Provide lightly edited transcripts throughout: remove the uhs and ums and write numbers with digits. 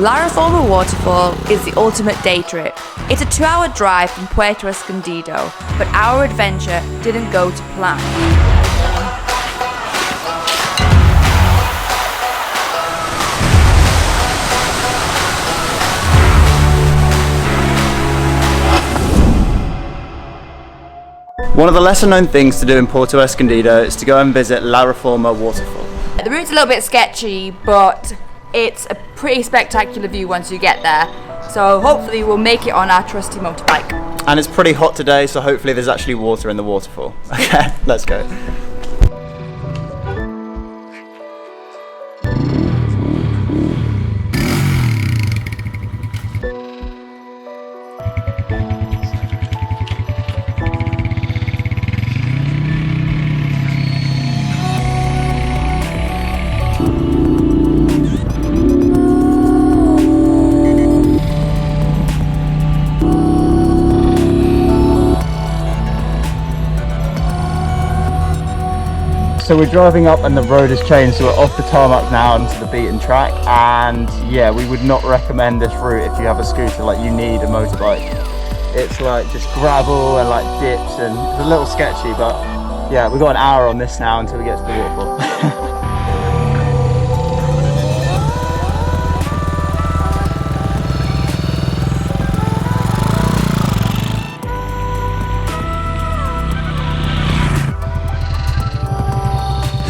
La Reforma Waterfall is the ultimate day trip. It's a 2-hour drive from Puerto Escondido, but our adventure didn't go to plan. One of the lesser known things to do in Puerto Escondido is to go and visit La Reforma Waterfall. The route's a little bit sketchy, but it's a pretty spectacular view once you get there. So hopefully we'll make it on our trusty motorbike. And it's pretty hot today, so hopefully there's actually water in the waterfall. Okay, let's go. So we're driving up and the road has changed, so we're off the tarmac now into the beaten track, and yeah, we would not recommend this route if you have a scooter. Like, you need a motorbike. It's like just gravel and like dips, and it's a little sketchy, but yeah, we've got an hour on this now until we get to the waterfall.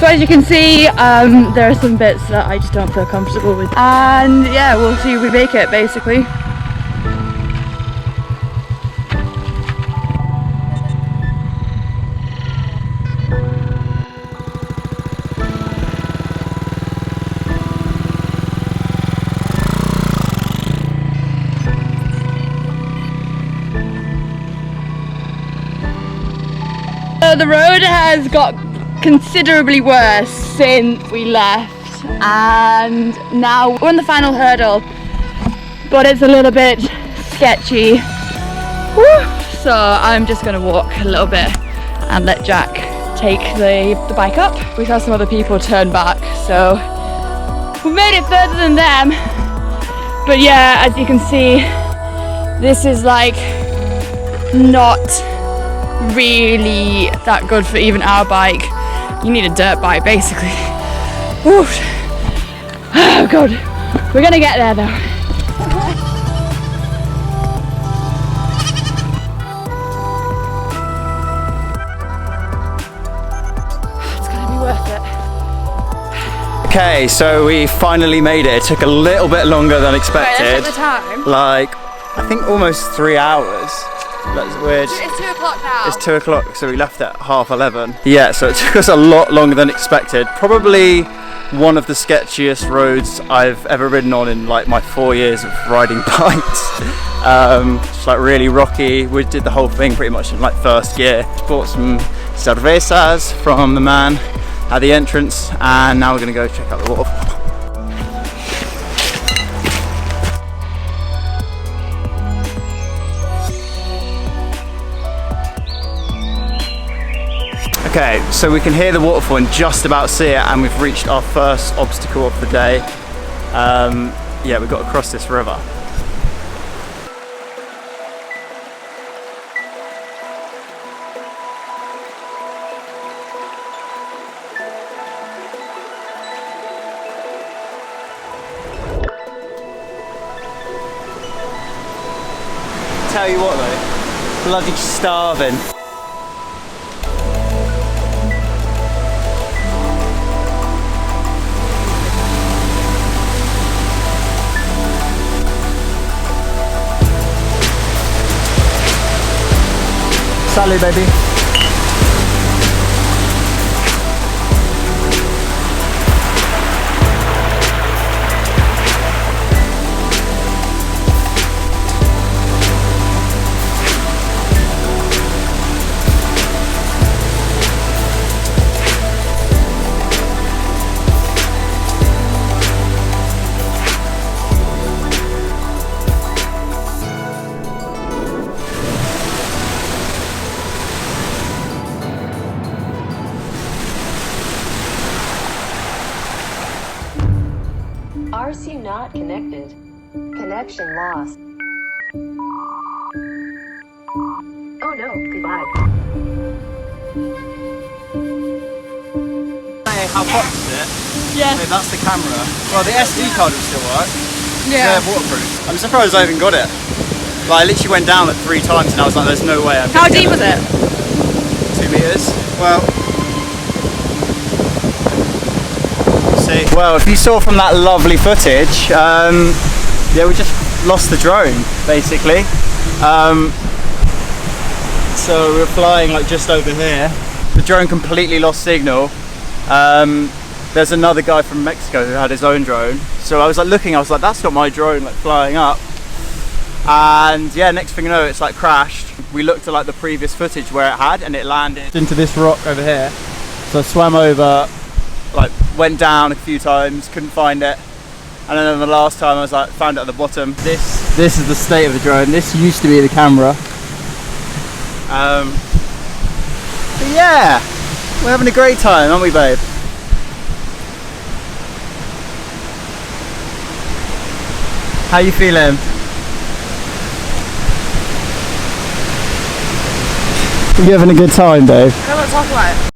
So as you can see, there are some bits that I just don't feel comfortable with. And yeah, we'll see if we make it, basically. So the road has got considerably worse since we left, and now we're on the final hurdle, but it's a little bit sketchy. Woo! So I'm just gonna walk a little bit and let Jack take the bike up. We saw some other people turn back, so we made it further than them. But yeah, as you can see, this is like not really that good for even our bike. You need a dirt bike, basically. Oof. Oh god, we're gonna get there though. It's gonna be worth it. Okay, so we finally made it. It took a little bit longer than expected. Right, let's check the time. Like, I think almost 3 hours. That's weird. It's 2 o'clock now. It's 2 o'clock, so we left at 11:30. Yeah, so it took us a lot longer than expected. Probably one of the sketchiest roads I've ever ridden on in like my 4 years of riding bikes. It's like really rocky. We did the whole thing pretty much in like first gear. Bought some cervezas from the man at the entrance, and now we're gonna go check out the waterfall. Okay, so we can hear the waterfall and just about see it, and we've reached our first obstacle of the day. Yeah, we've got to cross this river. Tell you what though, bloody starving. Salud, baby. RC not connected. Connection lost. Oh no, goodbye. Hey, how hot is it? Yeah. Hey, that's the camera. Well, the SD card will still work. Yeah. They're waterproof. I'm surprised I even got it. Like, I literally went down like 3 times and I was like, there's no way I'm How gonna deep get was it? 2 meters. Well, see. Well, if you saw from that lovely footage, yeah, we just lost the drone, basically. So we were flying like just over here. The drone completely lost signal. There's another guy from Mexico who had his own drone. So I was like looking, I was like, that's not my drone, like flying up. And yeah, next thing you know, it's like crashed. We looked at like the previous footage where it had, and it landed into this rock over here. So I swam over, like went down a few times, couldn't find it. And then the last time I was like, found it at the bottom. This is the state of the drone. This used to be the camera. But yeah, we're having a great time, aren't we, babe? How you feeling? You having a good time, babe? I don't want to talk about it.